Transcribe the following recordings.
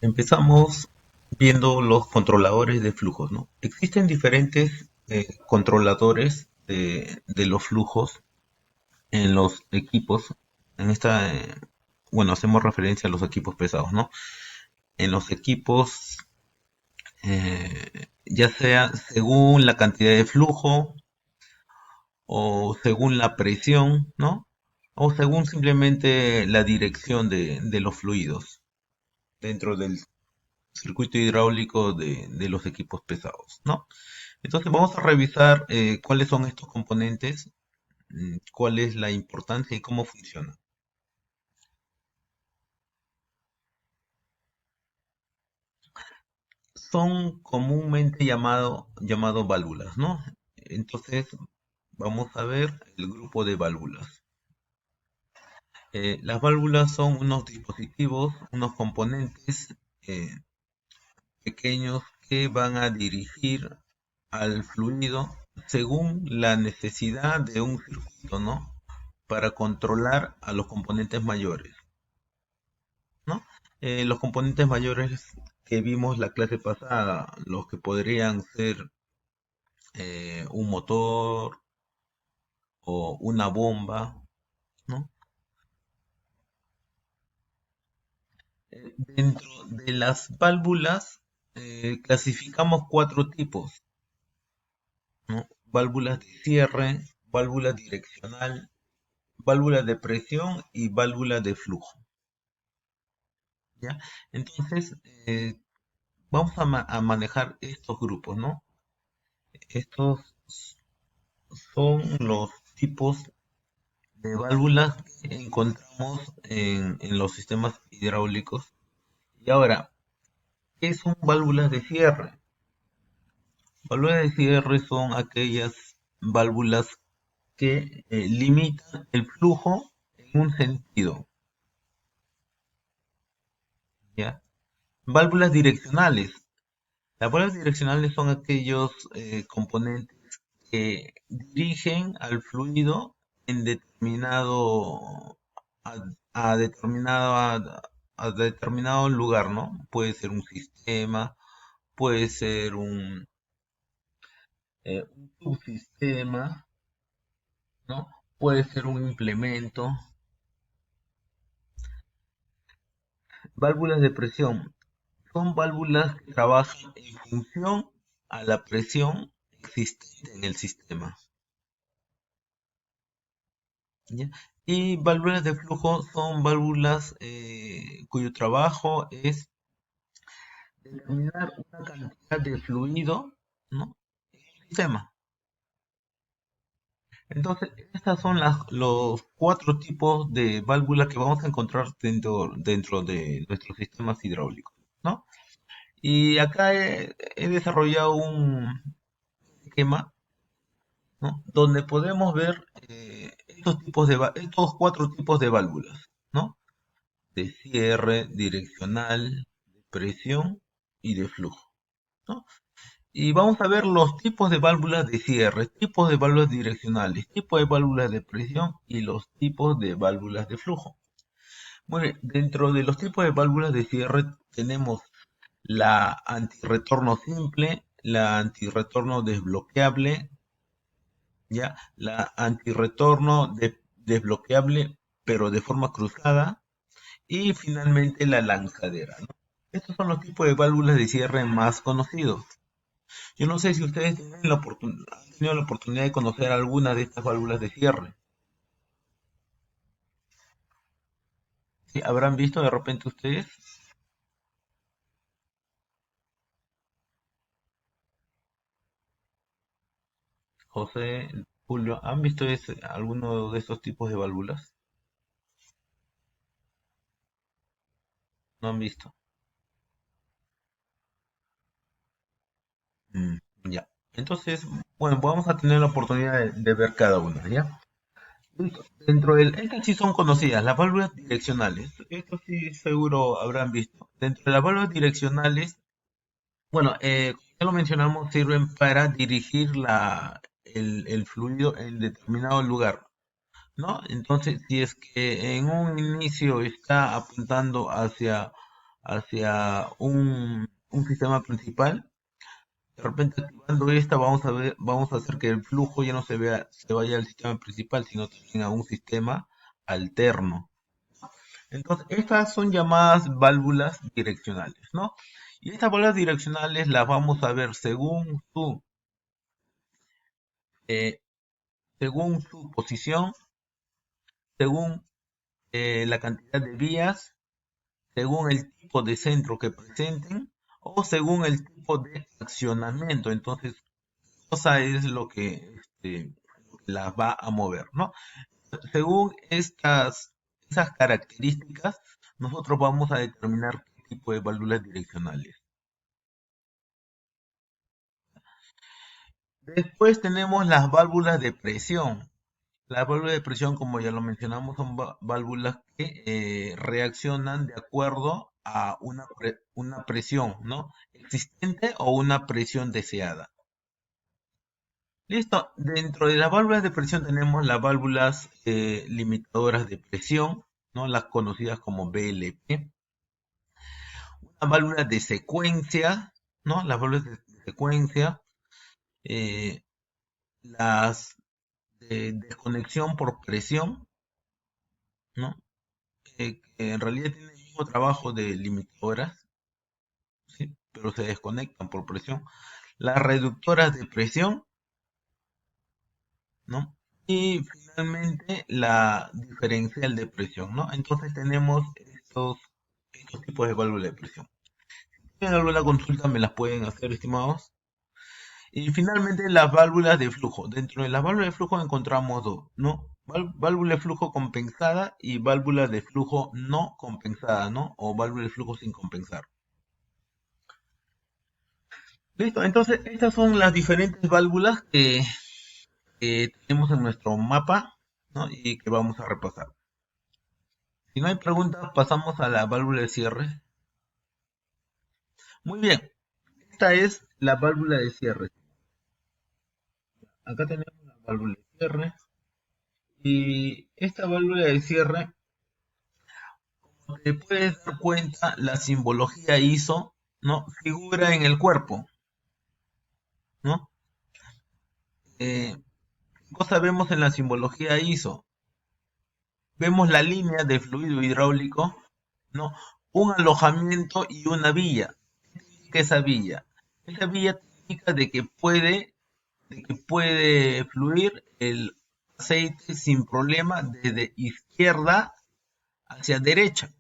Empezamos viendo los controladores de flujos, ¿no? Existen diferentes controladores de los flujos en los equipos. En esta, bueno, hacemos referencia a los equipos pesados, ¿no? En los equipos, ya sea según la cantidad de flujo o según la presión, ¿no? O según simplemente la dirección de los fluidos dentro del circuito hidráulico de los equipos pesados, ¿no? Entonces vamos a revisar cuáles son estos componentes, cuál es la importancia y cómo funcionan. Son comúnmente llamado válvulas, ¿no? Entonces vamos a ver el grupo de válvulas. Las válvulas son unos dispositivos, unos componentes eh, pequeños que van a dirigir al fluido según la necesidad de un circuito, ¿no? Para controlar a los componentes mayores, ¿no? Los componentes mayores que vimos la clase pasada, los que podrían ser un motor o una bomba, ¿no? Dentro de las válvulas clasificamos cuatro tipos, ¿no? Válvulas de cierre, válvula direccional, válvula de presión y válvula de flujo, ¿ya? Entonces, vamos a manejar estos grupos, ¿no? Estos son los tipos de válvulas que encontramos en los sistemas hidráulicos. Y ahora, ¿qué son válvulas de cierre? Válvulas de cierre son aquellas válvulas que limitan el flujo en un sentido, ¿ya? Válvulas direccionales. Las válvulas direccionales son aquellos componentes que dirigen al fluido en a, a determinado, a determinado lugar, ¿no? Puede ser un sistema, puede ser un subsistema, ¿no? Puede ser un implemento. Válvulas de presión. Son válvulas que trabajan en función a la presión existente en el sistema, ¿ya? Y válvulas de flujo son válvulas cuyo trabajo es determinar una cantidad de fluido, ¿no? En el sistema. Entonces, estas son los cuatro tipos de válvulas que vamos a encontrar dentro de nuestros sistemas hidráulicos, ¿no? Y acá he desarrollado un esquema, ¿no? Donde podemos ver estos cuatro tipos de válvulas, ¿no? De cierre, direccional, de presión y de flujo, ¿no? Y vamos a ver los tipos de válvulas de cierre, tipos de válvulas direccionales, tipos de válvulas de presión y los tipos de válvulas de flujo. Bueno, dentro de los tipos de válvulas de cierre tenemos la antirretorno simple, la antirretorno desbloqueable, ya, la antirretorno desbloqueable pero de forma cruzada y finalmente la lanzadera, ¿no? Estos son los tipos de válvulas de cierre más conocidos. Yo no sé si ustedes han tenido la oportunidad de conocer alguna de estas válvulas de cierre. ¿Sí? ¿Habrán visto de repente ustedes, José, Julio, han visto alguno de estos tipos de válvulas? ¿No han visto? Mm, ya. Entonces, bueno, vamos a tener la oportunidad de ver cada una, ¿ya? Listo. Estas sí son conocidas, las válvulas direccionales. Esto sí seguro habrán visto. Dentro de las válvulas direccionales, bueno, ya lo mencionamos, sirven para dirigir el fluido en determinado lugar, ¿no? Entonces, si es que en un inicio está apuntando hacia hacia un sistema principal. De repente activando esta vamos a hacer que el flujo ya no se vaya al sistema principal, sino también a un sistema alterno. Entonces, estas son llamadas válvulas direccionales, ¿no? Y estas válvulas direccionales las vamos a ver eh, según su posición, según la cantidad de vías, según el tipo de centro que presenten o según el tipo de accionamiento. Entonces, cosa es lo que las va a mover, ¿no? Según esas características, nosotros vamos a determinar qué tipo de válvulas direccionales. Después tenemos las válvulas de presión. Las válvulas de presión, como ya lo mencionamos, son válvulas que reaccionan de acuerdo a una presión, ¿no? Existente o una presión deseada. Listo. Dentro de las válvulas de presión tenemos las válvulas limitadoras de presión, ¿no? Las conocidas como VLP. Una válvula de secuencia, ¿no? Las válvulas de secuencia. eh, las de desconexión por presión, ¿no? Que en realidad tienen el mismo trabajo de limitadoras, ¿sí? Pero se desconectan por presión. Las reductoras de presión, ¿no? Y finalmente la diferencial de presión, ¿no? Entonces tenemos estos tipos de válvulas de presión. Si tienen alguna consulta me las pueden hacer, estimados. Y finalmente las válvulas de flujo. Dentro de las válvulas de flujo encontramos dos, ¿no? Válvula de flujo compensada y válvula de flujo no compensada, ¿no? O válvula de flujo sin compensar. Listo, entonces estas son las diferentes válvulas que tenemos en nuestro mapa, ¿no? Y que vamos a repasar. Si no hay preguntas, pasamos a la válvula de cierre. Muy bien, esta es la válvula de cierre. Acá tenemos la válvula de cierre. Y esta válvula de cierre, como te puedes dar cuenta, la simbología ISO, ¿no? Figura en el cuerpo, ¿no? ¿Qué cosa vemos en la simbología ISO? Vemos la línea de fluido hidráulico, ¿no? Un alojamiento y una villa. ¿Qué significa esa villa? Esa villa indica de que puede fluir el aceite sin problema desde izquierda hacia derecha.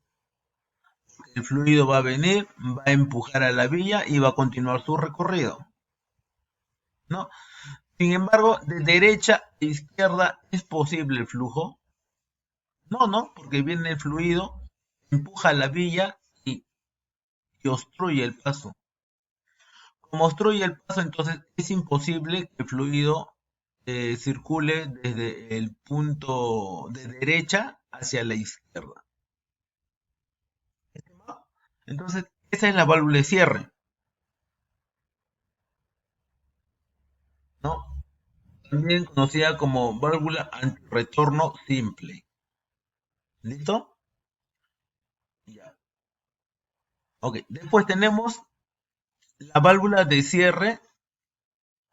El fluido va a venir, va a empujar a la villa y va a continuar su recorrido, ¿no? Sin embargo, de derecha a izquierda es posible el flujo. No, no, porque viene el fluido, empuja la villa y obstruye el paso. Como obstruye el paso, entonces es imposible que el fluido circule desde el punto de derecha hacia la izquierda. Entonces, esa es la válvula de cierre, ¿no? También conocida como válvula antirretorno simple. ¿Listo? Ya. Ok, después tenemos la válvula de cierre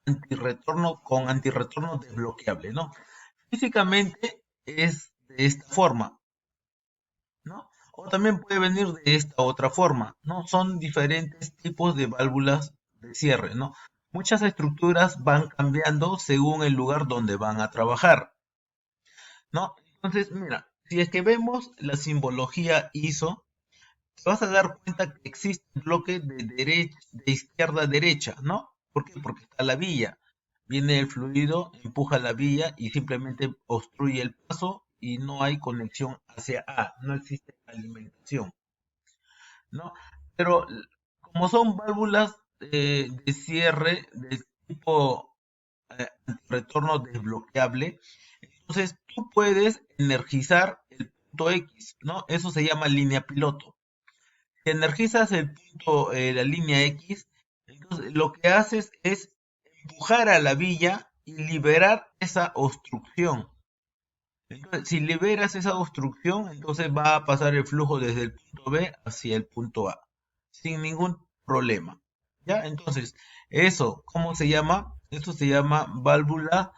antirretorno con antirretorno desbloqueable, ¿no? Físicamente es de esta forma, ¿no? O también puede venir de esta otra forma, ¿no? Son diferentes tipos de válvulas de cierre, ¿no? Muchas estructuras van cambiando según el lugar donde van a trabajar, ¿no? Entonces, mira, si es que vemos la simbología ISO, te vas a dar cuenta que existe un bloque de izquierda a derecha, ¿no? ¿Por qué? Porque está la villa. Viene el fluido, empuja la villa y simplemente obstruye el paso y no hay conexión hacia A, no existe alimentación, ¿no? Pero como son válvulas de cierre de tipo retorno desbloqueable, entonces tú puedes energizar el punto X, ¿no? Eso se llama línea piloto. Si energizas el punto, la línea X, entonces lo que haces es empujar a la villa y liberar esa obstrucción. Entonces, si liberas esa obstrucción, entonces va a pasar el flujo desde el punto B hacia el punto A. sin ningún problema. ¿Ya? Entonces, eso, ¿cómo se llama? Eso se llama válvula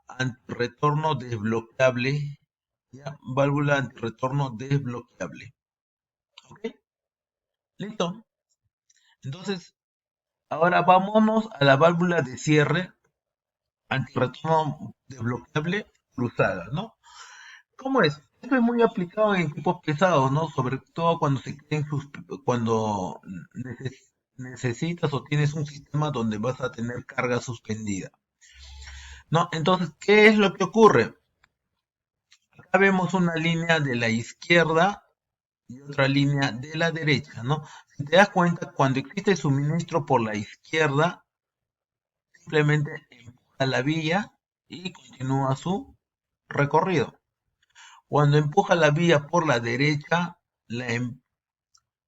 antirretorno desbloqueable. ¿Ya? Válvula antirretorno desbloqueable. ¿Ok? ¿Listo? Entonces, ahora vámonos a la válvula de cierre antirretorno desbloqueable cruzada, ¿no? ¿Cómo es? Esto es muy aplicado en equipos pesados, ¿no? Sobre todo cuando cuando necesitas o tienes un sistema donde vas a tener carga suspendida, ¿no? Entonces, ¿qué es lo que ocurre? Acá vemos una línea de la izquierda y otra línea de la derecha, ¿no? Si te das cuenta, cuando existe suministro por la izquierda, simplemente empuja la vía y continúa su recorrido. Cuando empuja la vía por la derecha,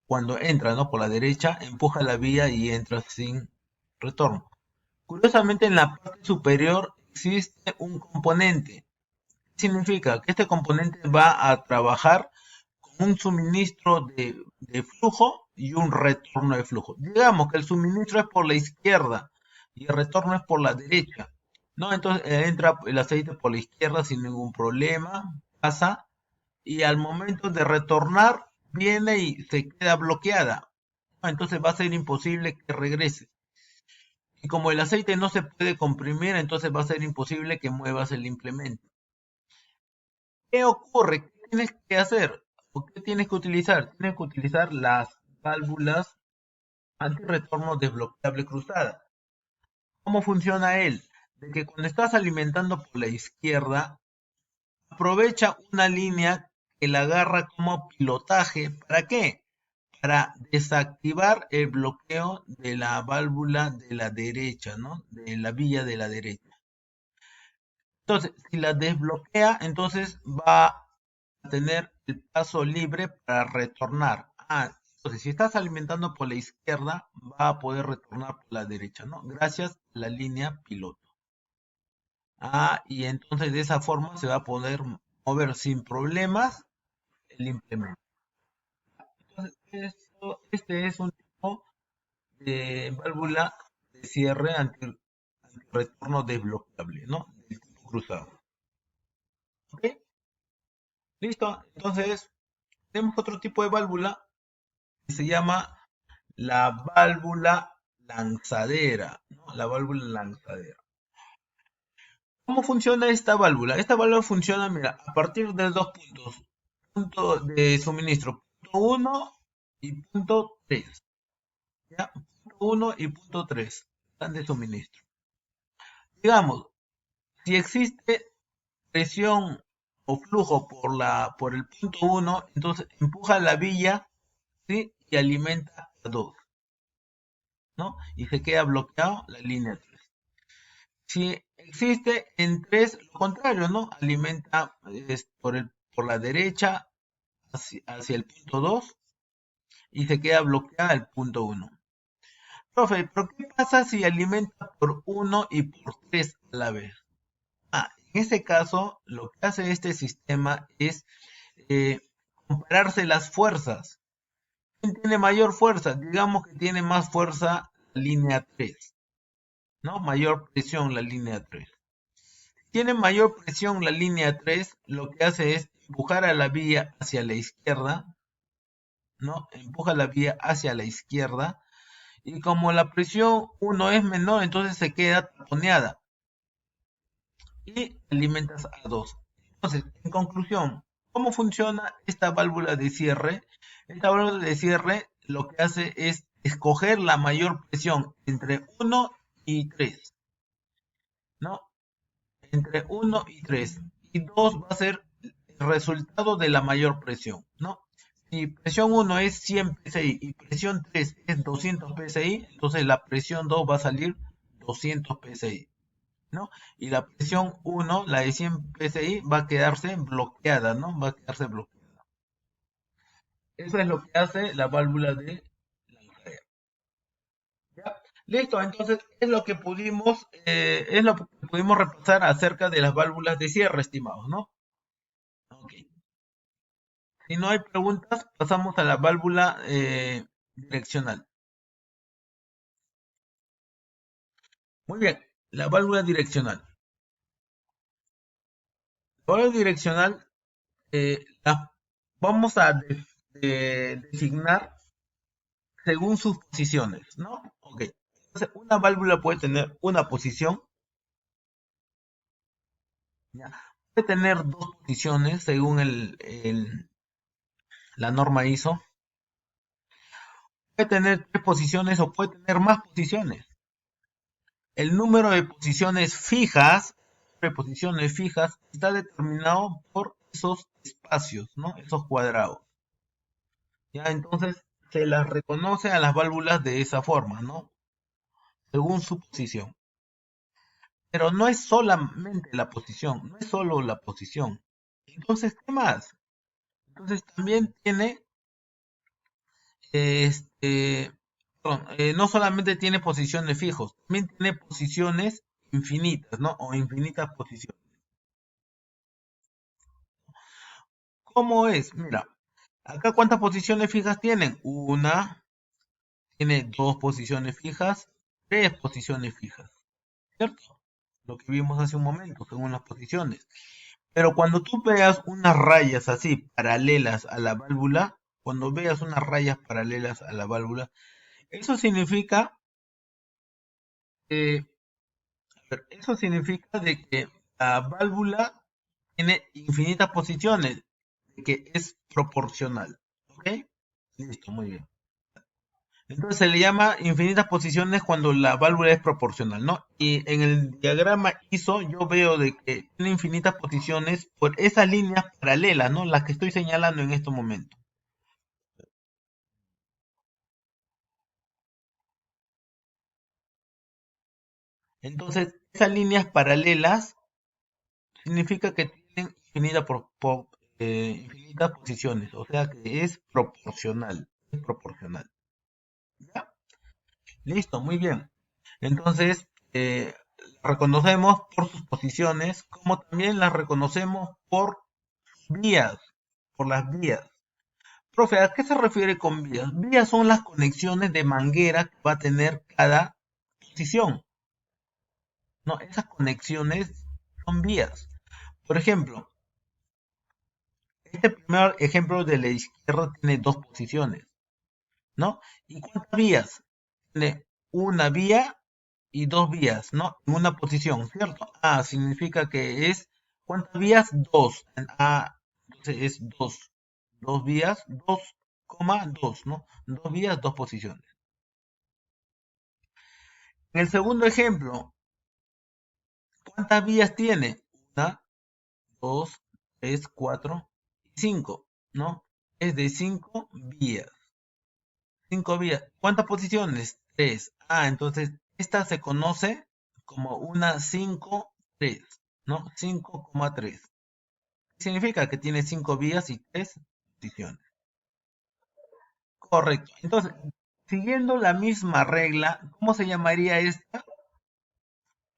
cuando entra, ¿no? Por la derecha, empuja la vía y entra sin retorno. Curiosamente, en la parte superior existe un componente. ¿Qué significa? Que este componente va a trabajar con un suministro de flujo y un retorno de flujo. Digamos que el suministro es por la izquierda y el retorno es por la derecha. ¿No? Entonces entra el aceite por la izquierda sin ningún problema, pasa y al momento de retornar viene y se queda bloqueada. Entonces va a ser imposible que regrese. Y como el aceite no se puede comprimir, entonces va a ser imposible que muevas el implemento. ¿Qué ocurre? ¿Qué tienes que hacer? ¿O qué tienes que utilizar? Tienes que utilizar las válvulas antirretorno desbloqueable cruzada. ¿Cómo funciona él? De que cuando estás alimentando por la izquierda, aprovecha una línea que la agarra como pilotaje. ¿Para qué? Para desactivar el bloqueo de la válvula de la derecha, ¿no? De la vía de la derecha. Entonces, si la desbloquea, entonces va a tener el paso libre para retornar. Entonces, si estás alimentando por la izquierda, va a poder retornar por la derecha, ¿no? Gracias a la línea piloto. Y entonces de esa forma se va a poder mover sin problemas el implemento. Entonces, este es un tipo de válvula de cierre antirretorno desbloqueable, ¿no? Del tipo cruzado. ¿Ok? Listo. Entonces, tenemos otro tipo de válvula que se llama la válvula lanzadera, ¿no? La válvula lanzadera. ¿Cómo funciona esta válvula? Esta válvula funciona, mira, a partir de dos puntos. Punto de suministro, punto 1 y punto 3. ¿Ya? Punto 1 y punto 3 están de suministro. Digamos, si existe presión o flujo por el punto 1, entonces empuja la villa, ¿sí? Y alimenta a 2, ¿no? Y se queda bloqueado la línea 3. Si existe en 3, lo contrario, ¿no? Alimenta por la derecha hacia el punto 2 y se queda bloqueada el punto 1. Profe, ¿pero qué pasa si alimenta por 1 y por 3 a la vez? En ese caso, lo que hace este sistema es eh, compararse las fuerzas. ¿Quién tiene mayor fuerza? Digamos que tiene más fuerza la línea 3, ¿no? Mayor presión la línea 3. Tiene mayor presión la línea 3, lo que hace es empujar a la vía hacia la izquierda, ¿no? Empuja la vía hacia la izquierda y como la presión 1 es menor, entonces se queda taponeada y alimentas a 2. Entonces, en conclusión, ¿cómo funciona esta válvula de cierre? Esta válvula de cierre lo que hace es escoger la mayor presión entre 1 y 3, ¿no? Entre 1 y 3. Y 2 va a ser el resultado de la mayor presión, ¿no? Si presión 1 es 100 psi y presión 3 es 200 psi, entonces la presión 2 va a salir 200 psi, ¿no? Y la presión 1, la de 100 psi, va a quedarse bloqueada, ¿no? Va a quedarse bloqueada. Eso es lo que hace la válvula de Lancaster. ¿Ya? Listo, entonces es lo que pudimos repasar acerca de las válvulas de cierre, estimados, ¿no? Ok. Si no hay preguntas, pasamos a la válvula direccional. Muy bien, la válvula direccional. La válvula direccional la vamos a designar según sus posiciones, ¿no? Ok. Entonces, una válvula puede tener una posición, ¿ya? Puede tener dos posiciones según la norma ISO. Puede tener tres posiciones o puede tener más posiciones. El número de posiciones fijas, está determinado por esos espacios, ¿no? Esos cuadrados. Ya, entonces se las reconoce a las válvulas de esa forma, ¿no? Según su posición. Pero no es solamente la posición, no es solo la posición. Entonces, ¿qué más? Entonces también tiene, este, perdón, no solamente tiene posiciones fijos, también tiene posiciones infinitas, ¿no? O infinitas posiciones. ¿Cómo es? Mira, acá cuántas posiciones fijas tienen. Una, tiene dos posiciones fijas, tres posiciones fijas, ¿cierto? Lo que vimos hace un momento, según las posiciones. Pero cuando tú veas unas rayas así paralelas a la válvula, cuando veas unas rayas paralelas a la válvula, eso significa, eh, eso significa de que la válvula tiene infinitas posiciones, de que es proporcional. ¿Ok? Listo, muy bien. Entonces se le llama infinitas posiciones cuando la válvula es proporcional, ¿no? Y en el diagrama ISO yo veo de que tiene infinitas posiciones por esas líneas paralelas, ¿no? Las que estoy señalando en este momento. Entonces, esas líneas paralelas significa que tienen infinitas posiciones, o sea que es proporcional, es proporcional. ¿Ya? Listo, muy bien. Entonces, la reconocemos por sus posiciones, como también las reconocemos por vías, por las vías. Profe, ¿a qué se refiere con vías? Vías son las conexiones de manguera que va a tener cada posición. No, esas conexiones son vías. Por ejemplo, este primer ejemplo de la izquierda tiene dos posiciones, ¿no? ¿Y cuántas vías? Tiene una vía y dos vías, ¿no? En una posición, ¿cierto? A significa que es, ¿cuántas vías? Dos. Entonces es dos. Dos vías, dos, coma, dos, ¿no? Dos vías, dos posiciones. En el segundo ejemplo, ¿cuántas vías tiene? Una, dos, tres, cuatro y cinco, ¿no? Es de cinco vías. Cinco vías. ¿Cuántas posiciones? Tres. Entonces esta se conoce como una 5 3, ¿no? 5,3. Significa que tiene cinco vías y tres posiciones. Correcto. Entonces, siguiendo la misma regla, ¿cómo se llamaría esta?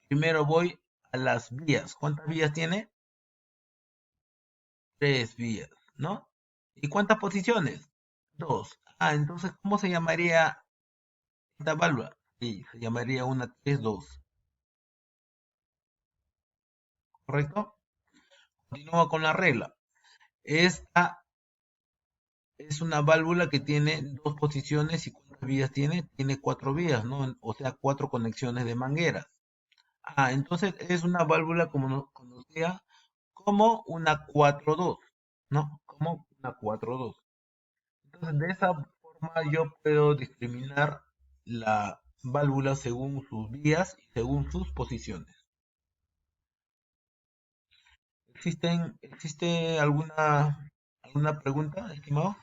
Primero voy a las vías. ¿Cuántas vías tiene? Tres vías, ¿no? ¿Y cuántas posiciones? Dos. Entonces, ¿cómo se llamaría esta válvula? Sí, se llamaría una 3-2, ¿correcto? Continúa con la regla. Esta es una válvula que tiene dos posiciones y cuántas vías tiene? Tiene cuatro vías, ¿no? O sea, cuatro conexiones de mangueras. Entonces es una válvula como conocida como una 4-2, ¿no? Como una 4-2. Entonces de esa forma yo puedo discriminar la válvula según sus vías y según sus posiciones. ¿Existe alguna pregunta, estimado?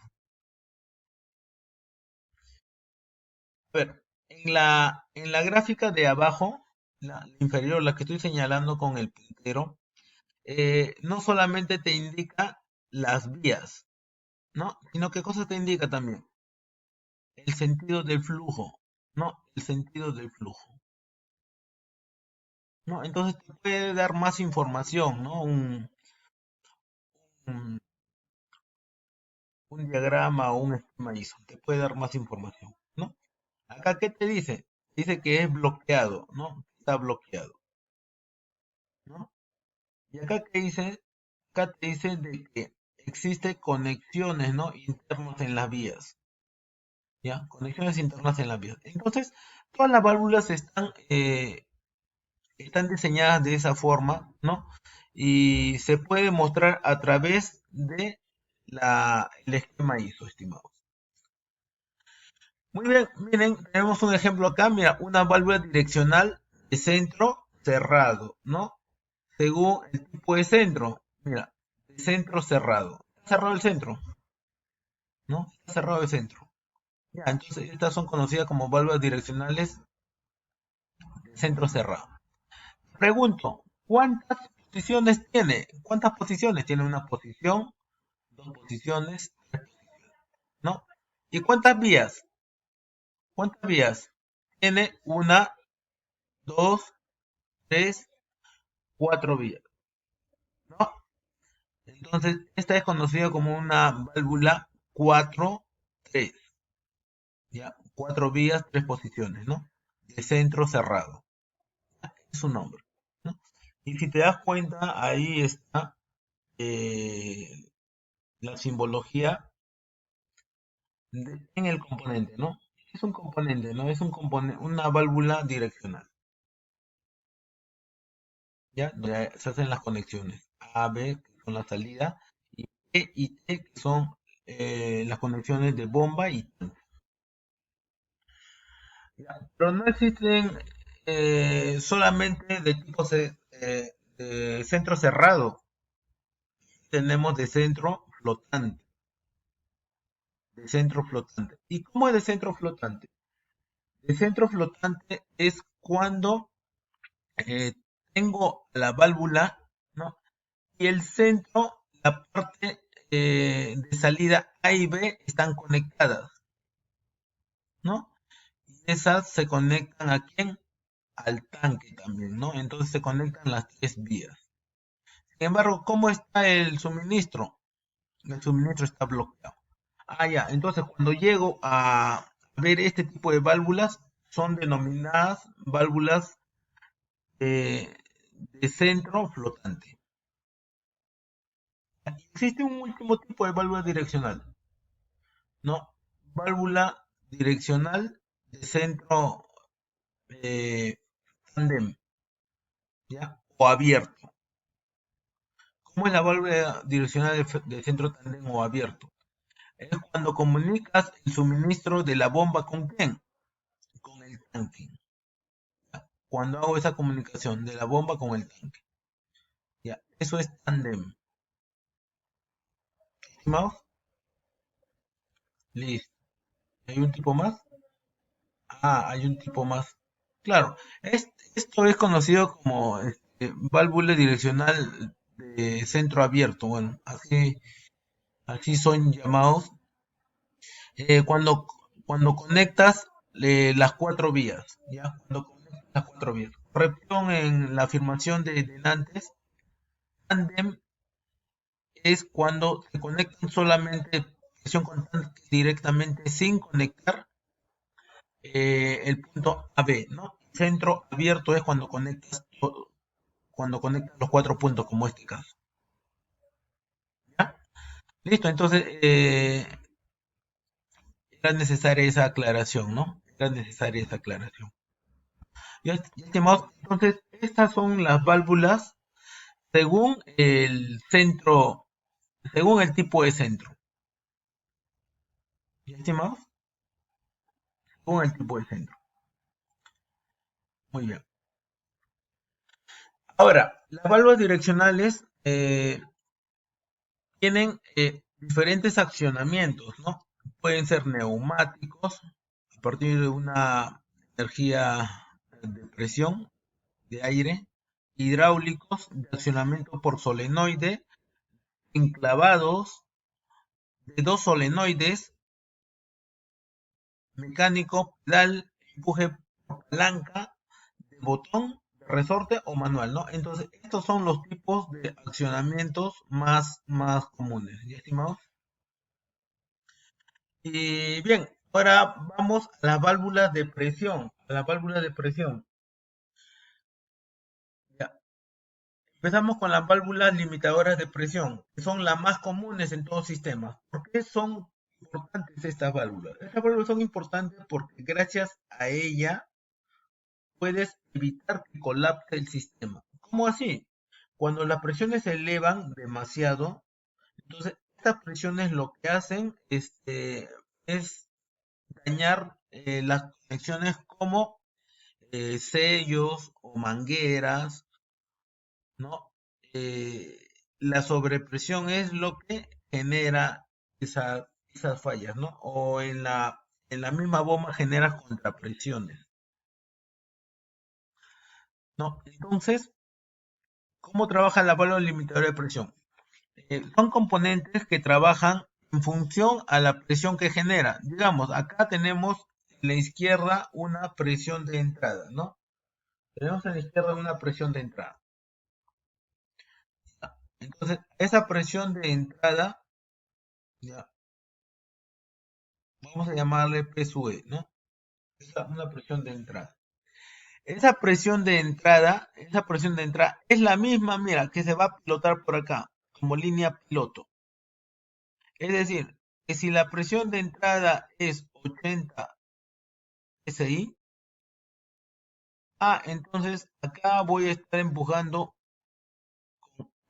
A ver, en la gráfica de abajo, la inferior, la que estoy señalando con el puntero, no solamente te indica las vías, ¿no? Sino qué cosa te indica también. El sentido del flujo, ¿no? El sentido del flujo, ¿no? Entonces te puede dar más información, ¿no? Un- un diagrama o un esquema ISO, te puede dar más información, ¿no? Acá, ¿qué te dice? Dice que es bloqueado, ¿no? Está bloqueado, ¿no? Y acá que dice, acá te dice de que existe conexiones, ¿no? Internas en las vías, ¿ya? Conexiones internas en las vías. Entonces, todas las válvulas están diseñadas de esa forma, ¿no? Y se puede mostrar a través de el esquema ISO, estimados. Muy bien, miren, tenemos un ejemplo acá, mira, una válvula direccional de centro cerrado, ¿no? Según el tipo de centro, mira, de centro cerrado. Está cerrado el centro, ¿no? Está cerrado el centro. Ya, entonces estas son conocidas como válvulas direccionales de centro cerrado. Pregunto, ¿cuántas posiciones tiene? ¿Cuántas posiciones? Tiene una posición, dos posiciones, ¿no? ¿Y cuántas vías? ¿Cuántas vías? Tiene una, dos, tres, cuatro vías, ¿no? Entonces, esta es conocida como una válvula 4-3, ¿ya? Cuatro vías, tres posiciones, ¿no? De centro cerrado, es su nombre, ¿no? Y si te das cuenta, ahí está eh, la simbología en el componente, ¿no? Es un componente, ¿no? Es un componente, una válvula direccional, ¿ya? Donde se hacen las conexiones A, B, que son la salida, y E y T, que son las conexiones de bomba y tanque. ¿Ya? Pero no existen solamente de tipo de centro cerrado, tenemos de centro flotante, de centro flotante. ¿Y cómo es de centro flotante? De centro flotante es cuando eh, tengo la válvula, ¿no? Y el centro, la parte de salida A y B están conectadas, ¿no? Y esas se conectan ¿a quién? Al tanque también, ¿no? Entonces se conectan las tres vías. Sin embargo, ¿cómo está el suministro? El suministro está bloqueado. Ah, ya. Entonces, cuando llego a ver este tipo de válvulas, son denominadas válvulas eh, de centro flotante. Existe un último tipo de válvula direccional, ¿no? Válvula direccional de centro eh, tandem, ¿ya? O abierto. ¿Cómo es la válvula direccional de centro tandem o abierto? Es cuando comunicas el suministro de la bomba con quién? Con el tanque. Cuando hago esa comunicación de la bomba con el tanque. Ya, eso es tandem. ¿Estimados? Listo. ¿Hay un tipo más? Ah, hay un tipo más. Claro, esto es conocido como válvula direccional de centro abierto. Bueno, así son llamados. Cuando conectas las cuatro vías, ¿ya? Cuando conectas las cuatro vías. Corrección en la afirmación de antes. Tandem es cuando se conectan solamente presión constante directamente sin conectar el punto AB, ¿no? Centro abierto es cuando conectas los cuatro puntos, como este caso. ¿Ya? Listo, entonces era necesaria esa aclaración, ¿no? Era necesaria esa aclaración. Ya, estimados, entonces estas son las válvulas según el centro, según el tipo de centro. ¿Ya, estimados? Según el tipo de centro. Muy bien. Ahora, las válvulas direccionales tienen diferentes accionamientos, ¿no? Pueden ser neumáticos a partir de una energía de presión de aire, hidráulicos de accionamiento por solenoide, enclavados de dos solenoides, mecánico, pedal, empuje por palanca, de botón, de resorte o manual, ¿no? Entonces, estos son los tipos de accionamientos más comunes, ¿ya estimados? Y bien, ahora vamos a las válvulas de presión. A las válvulas de presión. Ya. Empezamos con las válvulas limitadoras de presión, que son las más comunes en todos sistemas. ¿Por qué son importantes estas válvulas? Estas válvulas son importantes porque gracias a ella puedes evitar que colapse el sistema. ¿Cómo así? Cuando las presiones se elevan demasiado, entonces estas presiones lo que hacen es dañar las conexiones como sellos o mangueras, ¿no? Eh, la sobrepresión es lo que genera esas fallas, ¿no? O en la misma bomba genera contrapresiones, ¿no? Entonces, ¿cómo trabaja la válvula limitadora de presión? Son componentes que trabajan en función a la presión que genera. Digamos, acá tenemos en la izquierda una presión de entrada, ¿no? Tenemos en la izquierda una presión de entrada. Entonces, esa presión de entrada, ya, vamos a llamarle P sub E, ¿no? Una presión de entrada. Esa presión de entrada es la misma, mira, que se va a pilotar por acá, como línea piloto. Es decir, que si la presión de entrada es 80 SI, entonces acá voy a estar empujando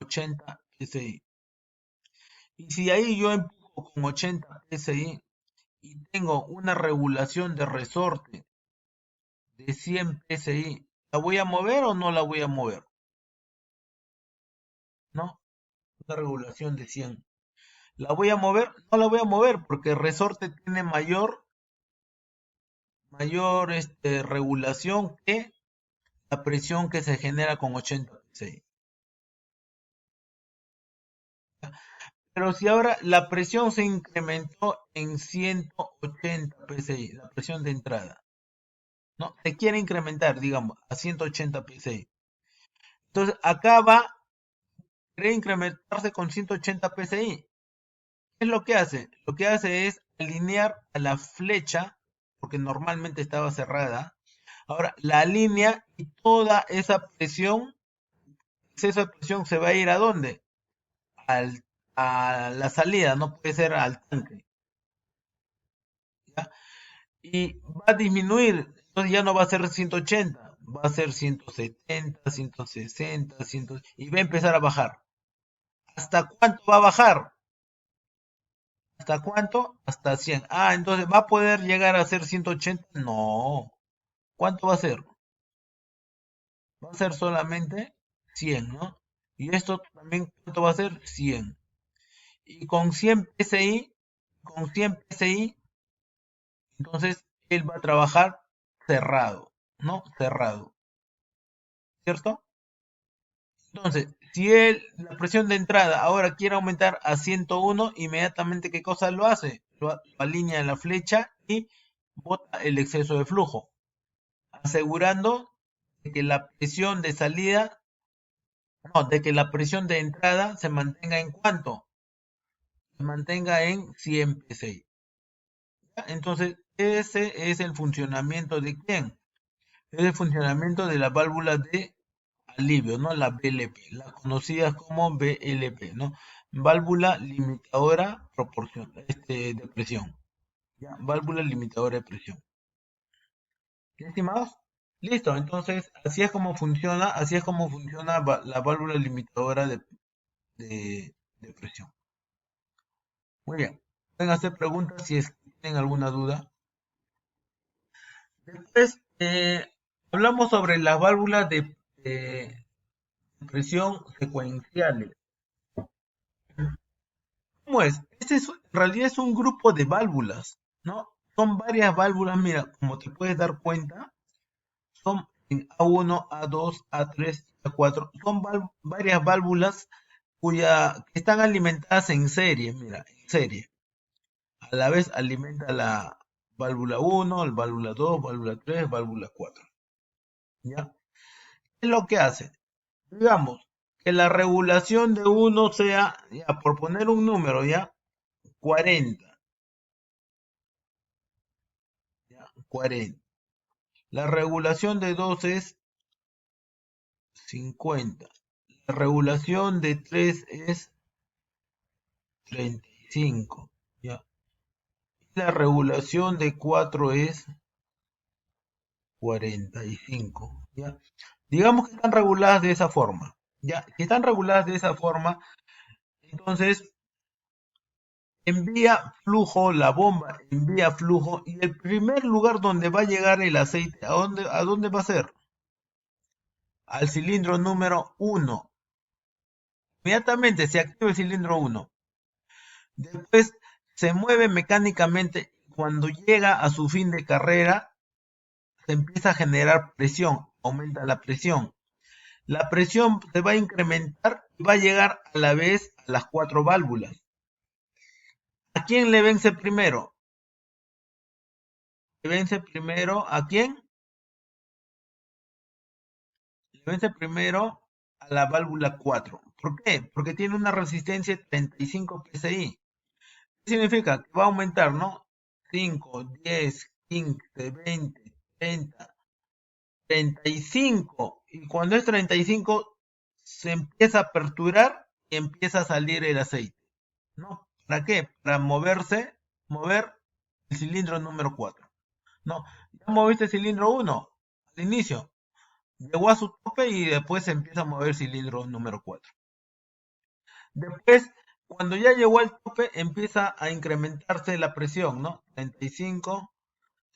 80 SI. Y si ahí yo empujo con 80 SI y tengo una regulación de resorte de 100 PSI, ¿la voy a mover o no la voy a mover? ¿No? Una regulación de 100. ¿La voy a mover? No la voy a mover porque el resorte tiene mayor regulación que la presión que se genera con 80 PSI. Pero si ahora la presión se incrementó en 180 PSI, la presión de entrada, ¿no? Se quiere incrementar, digamos, a 180 PSI. Entonces acá va a querer incrementarse con 180 PSI. ¿Qué es lo que hace? Lo que hace es alinear a la flecha, porque normalmente estaba cerrada. Ahora la alinea y toda esa presión se va a ir ¿a dónde? A la salida, no puede ser al tanque. ¿Ya? Y va a disminuir, entonces ya no va a ser 180, va a ser 170, 160, 100, y va a empezar a bajar. ¿Hasta cuánto va a bajar? ¿Hasta cuánto? Hasta 100. Entonces ¿va a poder llegar a ser 180? No. ¿Cuánto va a ser? Va a ser solamente 100, ¿no? Y esto también, ¿cuánto va a ser? 100. Y con 100 PSI, entonces él va a trabajar cerrado, ¿no? Cerrado, ¿cierto? Entonces, si la presión de entrada ahora quiere aumentar a 101, inmediatamente, ¿qué cosa lo hace? Lo alinea la flecha y bota el exceso de flujo, asegurando de que la presión de salida, no, de que la presión de entrada se mantenga en cuánto, se mantenga en 100 PSI. ¿Ya? Entonces, ese es el funcionamiento de quién? Es el funcionamiento de la válvula de alivio, ¿no? La BLP, la conocida como BLP, ¿no? Válvula limitadora de presión. ¿Ya? Válvula limitadora de presión. ¿Qué, estimados? Listo, entonces así es como funciona la válvula limitadora de presión. Muy bien. Pueden hacer preguntas si es que tienen alguna duda. Después, hablamos sobre las válvulas de presión secuenciales. ¿Cómo es? En realidad es un grupo de válvulas, ¿no? Son varias válvulas, mira, como te puedes dar cuenta, son en A1, A2, A3, A4, son varias válvulas que están alimentadas en serie, mira, en serie. A la vez alimenta la válvula 1, la válvula 2, válvula 3, válvula 4. ¿Ya? ¿Qué es lo que hace? Digamos que la regulación de uno sea, ya, por poner un número, ya, 40. 40. La regulación de 2 es 50. La regulación de 3 es 35. ¿Ya? La regulación de 4 es 45. ¿Ya? Digamos que están reguladas de esa forma. ¿Ya? Si están reguladas de esa forma, entonces envía flujo, la bomba envía flujo y el primer lugar donde va a llegar el aceite, a dónde va a ser? Al cilindro número 1. Inmediatamente se activa el cilindro 1. Después se mueve mecánicamente. Cuando llega a su fin de carrera, se empieza a generar presión, aumenta la presión. La presión se va a incrementar y va a llegar a la vez a las 4 válvulas. ¿A quién le vence primero? ¿Le vence primero a quién? Le vence primero a la válvula 4. ¿Por qué? Porque tiene una resistencia de 35 psi. ¿Qué significa? Que va a aumentar, ¿no? 5, 10, 15, 20, 30, 35. Y cuando es 35, se empieza a aperturar y empieza a salir el aceite. ¿No? ¿Para qué? Para mover el cilindro número 4. ¿No? Ya moviste el cilindro 1 al inicio. Llegó a su tope y después se empieza a mover el cilindro número 4. Después, cuando ya llegó al tope, empieza a incrementarse la presión, ¿no? 35,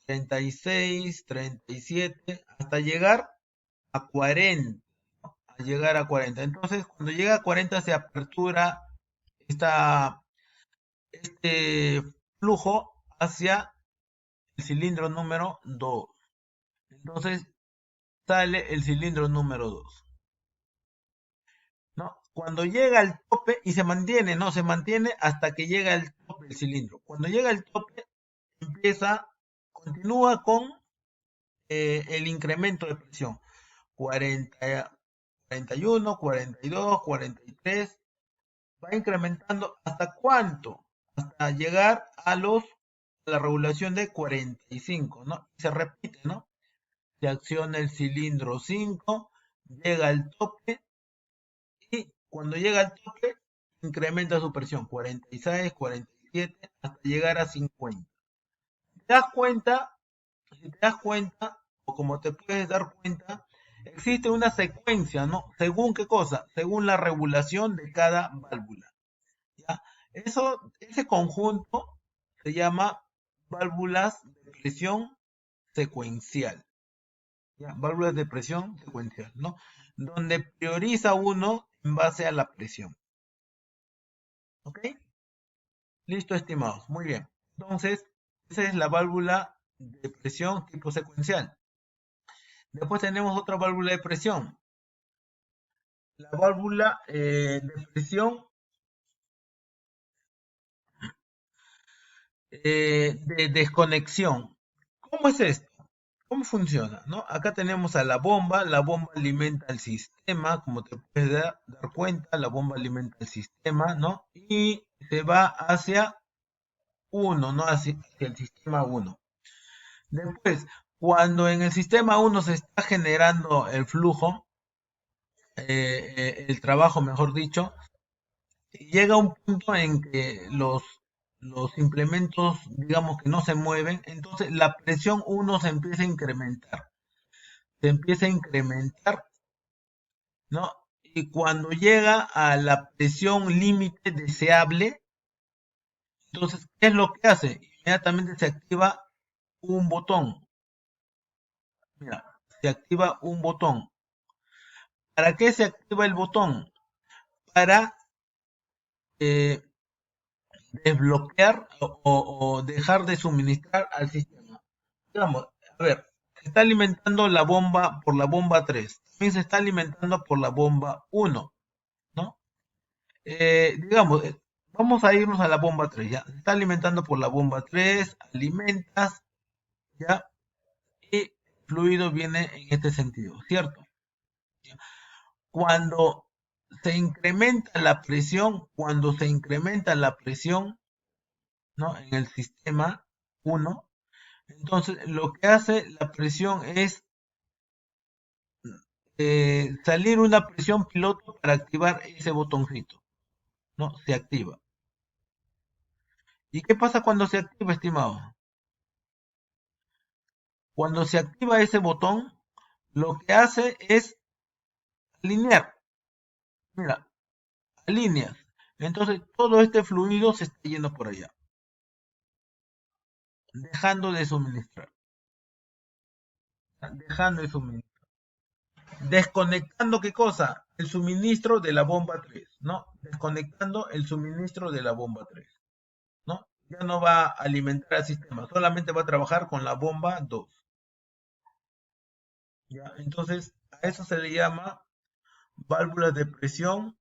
36, 37, hasta llegar a 40. A llegar a 40. Entonces, cuando llega a 40 se apertura esta, este flujo hacia el cilindro número 2. Entonces, sale el cilindro número 2. ¿No? Cuando llega al tope y se mantiene, ¿no? Se mantiene hasta que llega al tope del cilindro. Cuando llega al tope, continúa con el incremento de presión. 40, 41, 42, 43. Va incrementando hasta cuánto? Hasta llegar a la regulación de 45, ¿no? Se repite, ¿no? Se acciona el cilindro 5, llega al tope y cuando llega al tope incrementa su presión 46, 47 hasta llegar a 50. ¿Te das cuenta? Si te das cuenta, o como te puedes dar cuenta, existe una secuencia, ¿no? ¿Según qué cosa? Según la regulación de cada válvula. ¿Ya? Ese conjunto se llama válvulas de presión secuencial. ¿Ya? Válvulas de presión secuencial, ¿no? Donde prioriza uno en base a la presión. ¿Ok? Listo, estimados. Muy bien. Entonces, esa es la válvula de presión tipo secuencial. Después tenemos otra válvula de presión. La válvula de presión de desconexión. ¿Cómo es esto? ¿Cómo funciona? ¿No? Acá tenemos a la bomba alimenta el sistema, como te puedes dar cuenta, la bomba alimenta el sistema, ¿no? Y se va hacia uno, ¿no? Hacia el sistema 1. Después, cuando en el sistema 1 se está generando el flujo, el trabajo, mejor dicho, llega un punto en que los implementos, digamos que no se mueven, entonces la presión 1 se empieza a incrementar. Se empieza a incrementar, ¿no? Y cuando llega a la presión límite deseable, entonces, ¿qué es lo que hace? Inmediatamente se activa un botón. Mira, se activa un botón. ¿Para qué se activa el botón? Para eh, desbloquear o dejar de suministrar al sistema. Digamos, a ver, se está alimentando la bomba por la bomba 3. También se está alimentando por la bomba 1, ¿no? Digamos, vamos a irnos a la bomba 3, ¿ya? Se está alimentando por la bomba 3, alimentas, ¿ya? Y el fluido viene en este sentido, ¿cierto? Cuando cuando se incrementa la presión, ¿no? En el sistema 1, Entonces, lo que hace la presión es salir una presión piloto para activar ese botoncito, ¿no? Se activa. ¿Y qué pasa cuando se activa, estimado? Cuando se activa ese botón, lo que hace es alinear. Mira, alineas. Entonces, todo este fluido se está yendo por allá, dejando de suministrar. Dejando de suministrar. Desconectando qué cosa? El suministro de la bomba 3, ¿no? Desconectando el suministro de la bomba 3, ¿no? Ya no va a alimentar al sistema, solamente va a trabajar con la bomba 2. ¿Ya? Entonces, a eso se le llama válvulas de presión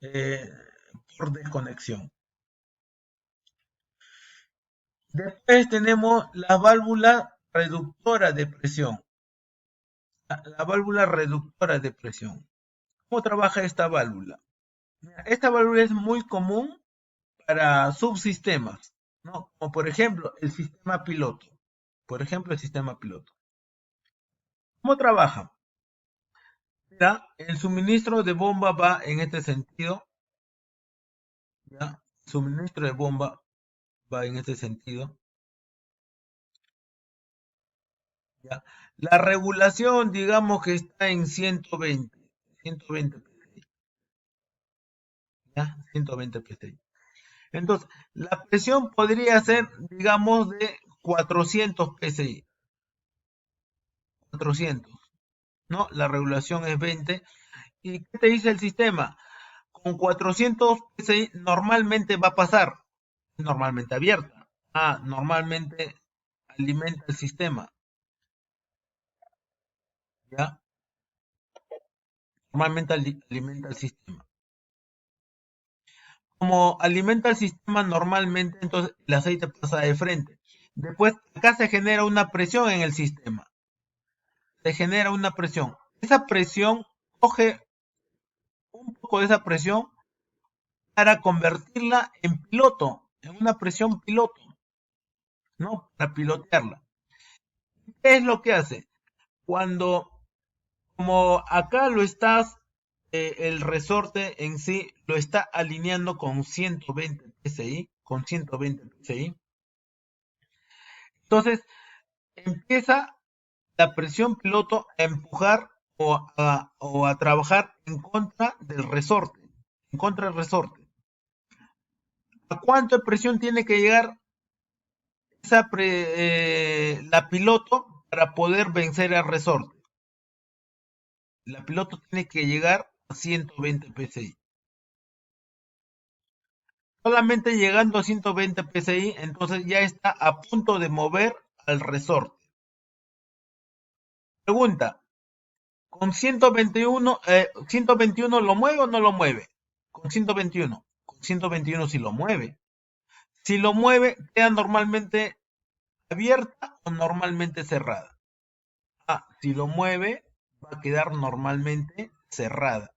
eh, por desconexión. Después tenemos la válvula reductora de presión. La válvula reductora de presión. ¿Cómo trabaja esta válvula? Esta válvula es muy común para subsistemas, ¿no? Como por ejemplo el sistema piloto. Por ejemplo, el sistema piloto. ¿Cómo trabaja? Mira, el suministro de bomba va en este sentido, ¿ya? El suministro de bomba va en este sentido, ¿ya? La regulación, digamos que está en 120, 120 psi, ¿ya? 120 psi. Entonces, la presión podría ser, digamos, de 400 psi, 400, ¿no? La regulación es 20. ¿Y qué te dice el sistema? Con 400 psi normalmente va a pasar, normalmente abierta. Normalmente alimenta el sistema, ¿ya? Normalmente alimenta el sistema. Como alimenta el sistema normalmente, entonces el aceite pasa de frente. Después, acá se genera una presión en el sistema. Se genera una presión. Esa presión coge un poco de esa presión para convertirla en piloto, en una presión piloto, ¿no? Para pilotearla. ¿Qué es lo que hace? Cuando, como acá lo estás, el resorte en sí lo está alineando con 120 psi, con 120 psi, entonces empieza la presión piloto a empujar o a trabajar en contra del resorte, en contra del resorte. ¿A cuánto de presión tiene que llegar la piloto para poder vencer al resorte? La piloto tiene que llegar a 120 psi. Solamente llegando a 120 psi, entonces ya está a punto de mover al resorte. Pregunta, ¿con 121 lo mueve o no lo mueve? Con 121. Con 121 sí lo mueve. Si lo mueve, queda normalmente abierta o normalmente cerrada. Si lo mueve, va a quedar normalmente cerrada.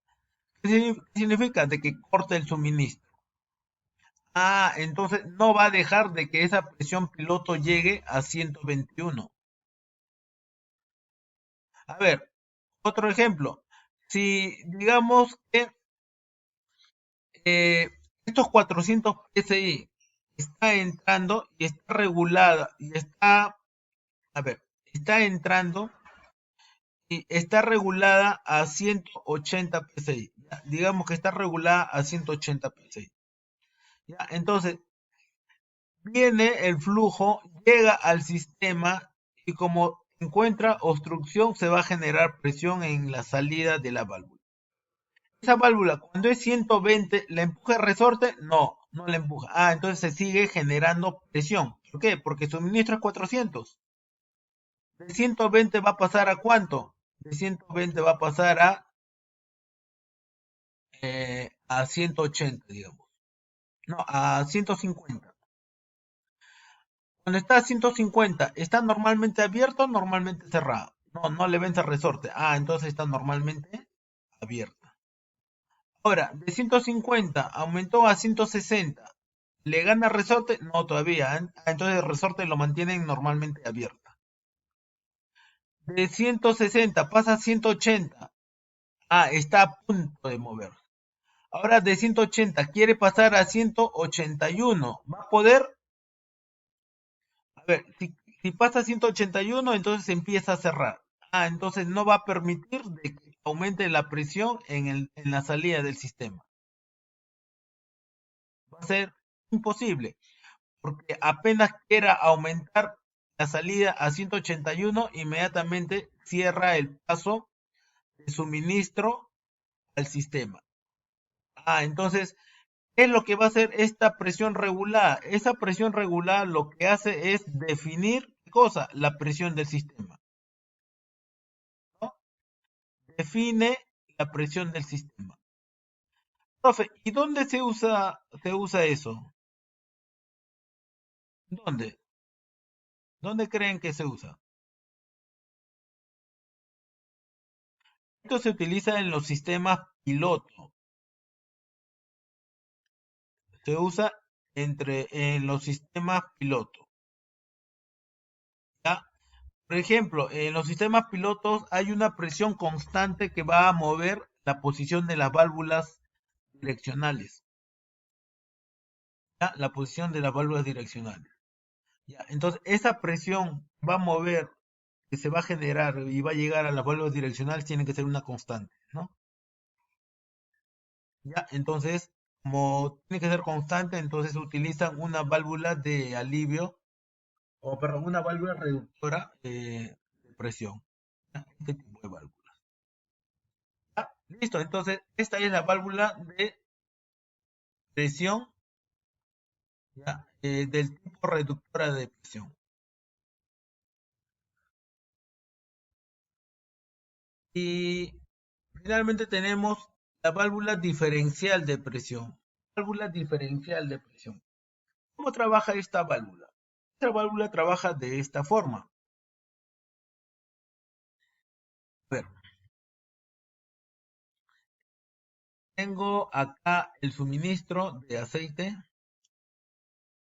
¿Qué significa? De que corta el suministro. Entonces no va a dejar de que esa presión piloto llegue a 121. A ver, otro ejemplo. Si digamos que eh, estos 400 PSI está entrando y está regulada y está, a ver, está entrando y está regulada a 180 PSI. ¿Ya? Digamos que está regulada a 180 PSI. ¿Ya? Entonces, viene el flujo, llega al sistema y como encuentra obstrucción, se va a generar presión en la salida de la válvula. Esa válvula, cuando es 120, ¿la empuja el resorte? No, no la empuja. Entonces se sigue generando presión. ¿Por qué? Porque el suministro es 400. De 120 va a pasar a ¿cuánto? De 120 va a pasar a 180, digamos. No, a 150. Cuando está a 150, ¿está normalmente abierto o normalmente cerrado? No, no le vence el resorte. Entonces está normalmente abierta. Ahora, de 150 aumentó a 160. ¿Le gana resorte? No, todavía. Entonces el resorte lo mantienen normalmente abierta. De 160 pasa a 180. Ah, está a punto de mover. Ahora de 180 quiere pasar a 181. ¿Va a poder? A ver, si pasa a 181, entonces empieza a cerrar. Ah, entonces no va a permitir de que aumente la presión en la salida del sistema. Va a ser imposible, porque apenas quiera aumentar la salida a 181, inmediatamente cierra el paso de suministro al sistema. Ah, entonces, ¿qué es lo que va a hacer esta presión regular? Esa presión regular lo que hace es definir, ¿qué cosa? La presión del sistema, ¿no? Define la presión del sistema. Profe, ¿y dónde se usa eso? ¿Dónde? ¿Dónde creen que se usa? Esto se utiliza en los sistemas piloto. Se usa en los sistemas piloto. ¿Ya? Por ejemplo, en los sistemas pilotos hay una presión constante que va a mover la posición de las válvulas direccionales. ¿Ya? La posición de las válvulas direccionales. ¿Ya? Entonces, esa presión va a mover, que se va a generar y va a llegar a las válvulas direccionales, tiene que ser una constante, ¿no? ¿Ya? Entonces, como tiene que ser constante, entonces utilizan una válvula de alivio, o perdón, una válvula reductora de presión. ¿Ya? Este tipo de válvula. ¿Ya? Listo, entonces esta es la válvula de presión, ¿ya? Del tipo reductora de presión. Y finalmente tenemos la válvula diferencial de presión. Válvula diferencial de presión. ¿Cómo trabaja esta válvula? Esta válvula trabaja de esta forma. A ver, tengo acá el suministro de aceite,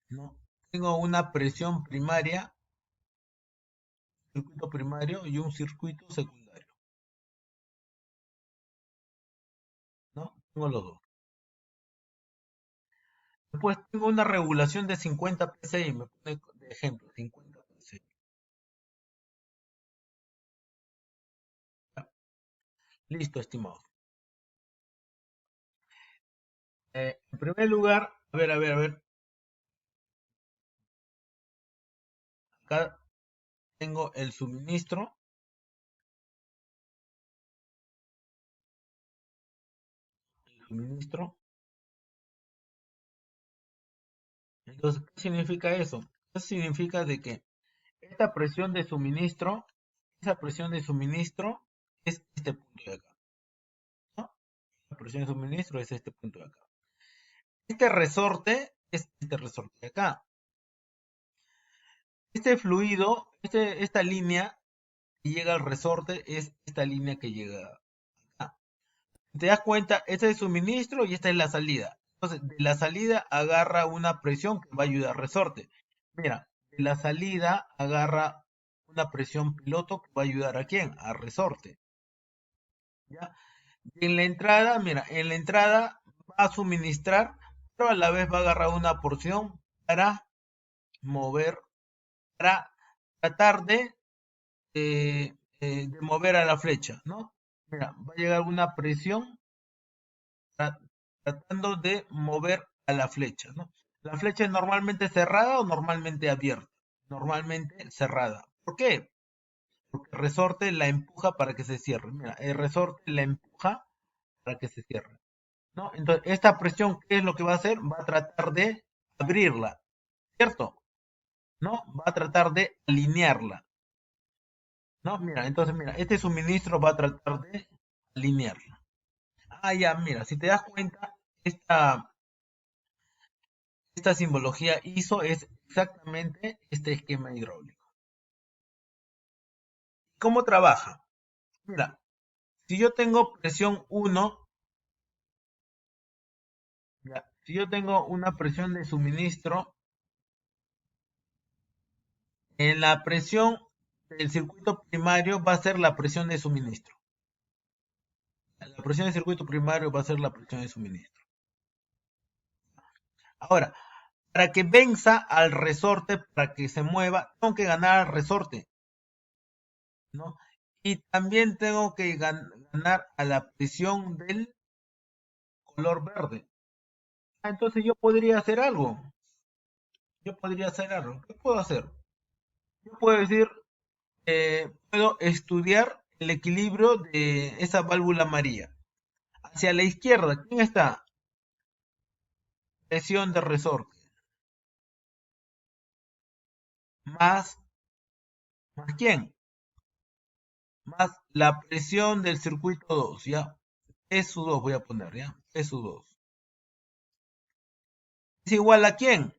¿no? Tengo una presión primaria, circuito primario y un circuito secundario, ¿no? Tengo los dos. Después tengo una regulación de 50 PSI, me pone de ejemplo, 50 PSI. Ya, listo, estimado. En primer lugar, a ver, acá tengo el suministro. Entonces, ¿qué significa eso? Eso significa de que esta presión de suministro, esa presión de suministro es este punto de acá, ¿no? La presión de suministro es este punto de acá. Este resorte es este resorte de acá. Este fluido, esta línea que llega al resorte es esta línea que llega acá. Si te das cuenta, este es el suministro y esta es la salida. Entonces, de la salida agarra una presión que va a ayudar al resorte. Mira, de la salida agarra una presión piloto que va a ayudar a quién? Al resorte. ¿Ya? Y en la entrada, mira, en la entrada va a suministrar, pero a la vez va a agarrar una porción para mover, para tratar de mover a la flecha, ¿no? Mira, va a llegar una presión tratando de mover a la flecha, ¿no? La flecha es normalmente cerrada o normalmente abierta. Normalmente cerrada. ¿Por qué? Porque el resorte la empuja para que se cierre. Mira, el resorte la empuja para que se cierre, ¿no? Entonces, esta presión, ¿qué es lo que va a hacer? Va a tratar de abrirla, ¿cierto? ¿No? Va a tratar de alinearla, ¿no? Mira, entonces, mira, este suministro va a tratar de alinearla. Ah, ya, mira, si te das cuenta, esta simbología ISO es exactamente este esquema hidráulico. ¿Cómo trabaja? Mira, si yo tengo presión 1, ya, Si yo tengo una presión de suministro, en la presión del circuito primario va a ser la presión de suministro. La presión del circuito primario va a ser la presión de suministro. Ahora, para que venza al resorte, para que se mueva, tengo que ganar al resorte, ¿no? Y también tengo que ganar a la presión del color verde. Entonces yo podría hacer algo. Yo podría hacer algo. ¿Qué puedo hacer? Yo puedo decir, puedo estudiar el equilibrio de esa válvula amarilla. Hacia la izquierda, ¿quién está? Presión de resorte. Más, ¿más quién? Más la presión del circuito 2, ¿ya? P2 voy a poner, ¿ya? P2. ¿Es igual a quién?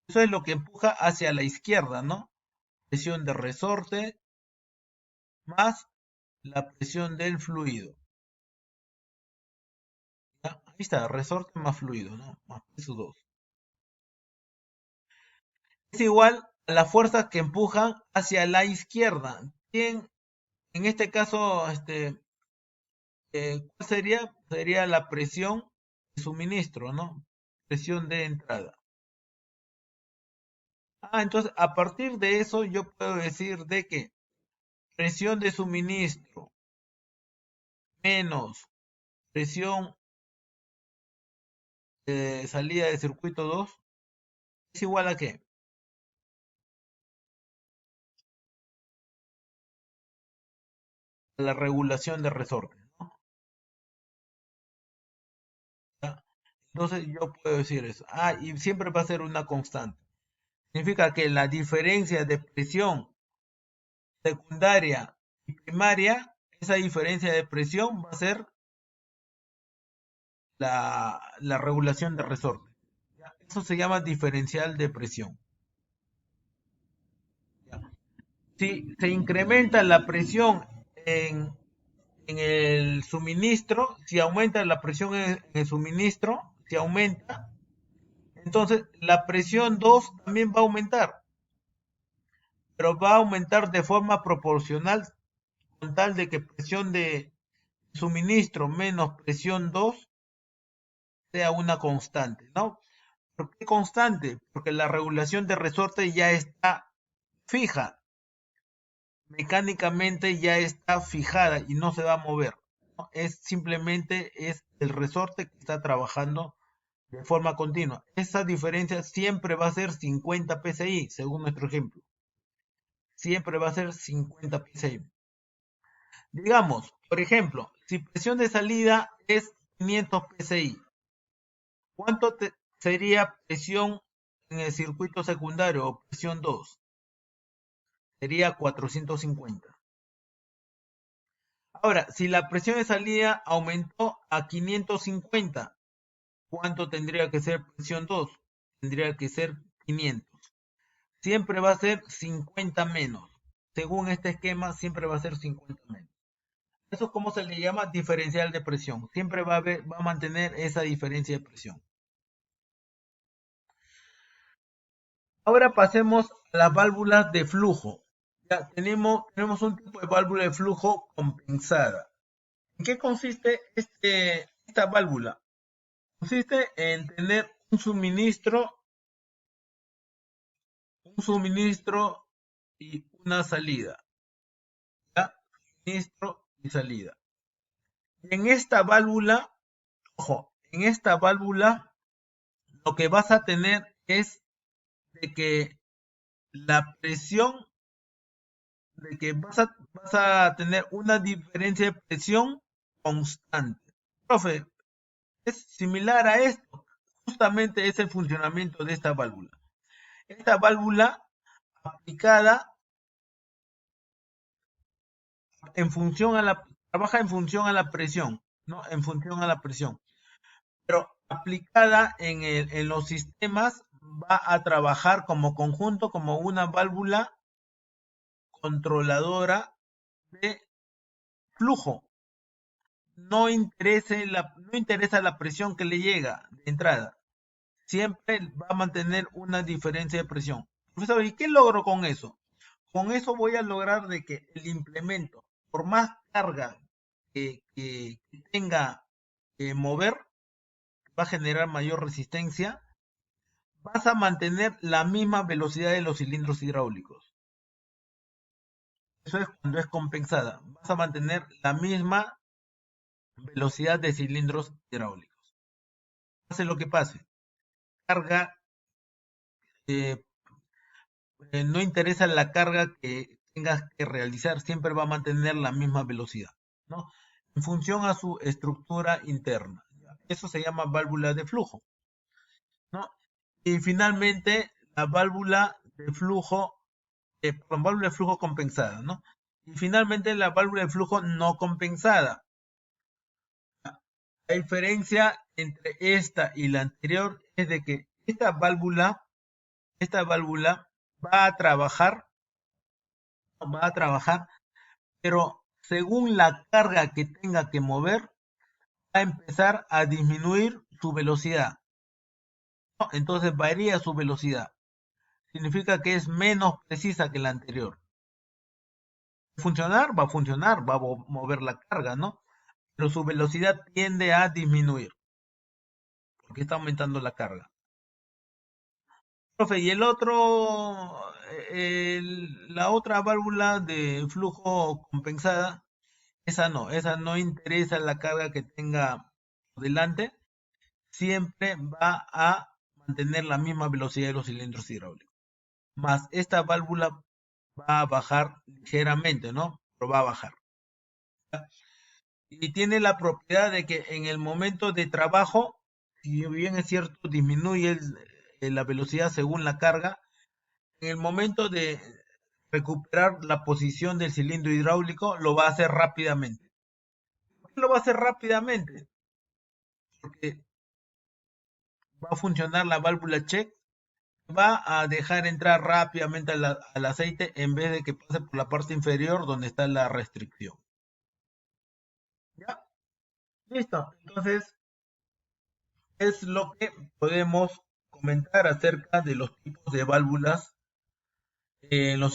Eso es lo que empuja hacia la izquierda, ¿no? Presión de resorte más la presión del fluido. ¿Ya? Ahí está, resorte más fluido, ¿no? Más P2. Es igual a la fuerza que empujan hacia la izquierda. ¿Quién, en este caso, cuál sería? Sería la presión de suministro, ¿no? Presión de entrada. Entonces, a partir de eso, yo puedo decir de que presión de suministro menos presión de salida de circuito 2 es igual a qué? A la regulación de resorte, ¿no? ¿Ya? Entonces, yo puedo decir eso. Y siempre va a ser una constante. Significa que la diferencia de presión secundaria y primaria, esa diferencia de presión va a ser la regulación de resorte. ¿Ya? Eso se llama diferencial de presión. ¿Ya? Si se incrementa la presión en el suministro, si aumenta la presión en el suministro, si aumenta, entonces la presión 2 también va a aumentar, pero va a aumentar de forma proporcional con tal de que presión de suministro menos presión 2 sea una constante, ¿no? ¿Por qué constante? Porque la regulación de resorte ya está fija, mecánicamente ya está fijada y no se va a mover, ¿no? Simplemente es el resorte que está trabajando de forma continua. Esa diferencia siempre va a ser 50 psi, según nuestro ejemplo. Siempre va a ser 50 psi. Digamos, por ejemplo, si presión de salida es 500 psi, ¿cuánto sería presión en el circuito secundario o presión 2? Sería 450. Ahora, si la presión de salida aumentó a 550, ¿cuánto tendría que ser presión 2? Tendría que ser 500. Siempre va a ser 50 menos. Según este esquema, siempre va a ser 50 menos. Eso es como se le llama diferencial de presión. Siempre va a mantener esa diferencia de presión. Ahora pasemos a las válvulas de flujo. Ya tenemos un tipo de válvula de flujo compensada. ¿En qué consiste esta válvula? Consiste en tener un suministro y una salida. ¿Ya? Suministro y salida. En esta válvula, ojo, en esta válvula lo que vas a tener es de que la presión, de que vas a tener una diferencia de presión constante. Profe, es similar a esto. Justamente es el funcionamiento de esta válvula. Esta válvula aplicada en función a trabaja en función a la presión, ¿no? En función a la presión. Pero aplicada en los sistemas va a trabajar como conjunto, como una válvula controladora de flujo, no interesa la presión que le llega de entrada. Siempre va a mantener una diferencia de presión. Profesor, ¿y qué logro con eso? Con eso voy a lograr de que el implemento, por más carga que tenga que mover, va a generar mayor resistencia, vas a mantener la misma velocidad de los cilindros hidráulicos. Eso es cuando es compensada. Vas a mantener la misma velocidad de cilindros hidráulicos. Pase lo que pase. Carga, eh, no interesa la carga que tengas que realizar, siempre va a mantener la misma velocidad, ¿no? En función a su estructura interna. Eso se llama válvula de flujo, ¿no? Y finalmente, la válvula de flujo, perdón, válvula de flujo compensada, ¿no? Y finalmente, la válvula de flujo no compensada. La diferencia entre esta y la anterior es de que esta válvula va a trabajar, pero según la carga que tenga que mover, va a empezar a disminuir su velocidad, ¿no? Entonces varía su velocidad. Significa que es menos precisa que la anterior. Funcionar, va a mover la carga, ¿no? Pero su velocidad tiende a disminuir, porque está aumentando la carga. Profe, y la otra válvula de flujo compensada, esa no interesa la carga que tenga por delante, siempre va a mantener la misma velocidad de los cilindros hidráulicos. Más esta válvula va a bajar ligeramente, ¿no? Pero va a bajar. Y tiene la propiedad de que en el momento de trabajo, si bien es cierto, disminuye la velocidad según la carga, en el momento de recuperar la posición del cilindro hidráulico, lo va a hacer rápidamente. ¿Por qué lo va a hacer rápidamente? Porque va a funcionar la válvula check, va a dejar entrar rápidamente al aceite en vez de que pase por la parte inferior donde está la restricción. ¿Ya? Listo. Entonces, es lo que podemos comentar acerca de los tipos de válvulas en los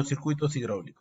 circuitos hidráulicos.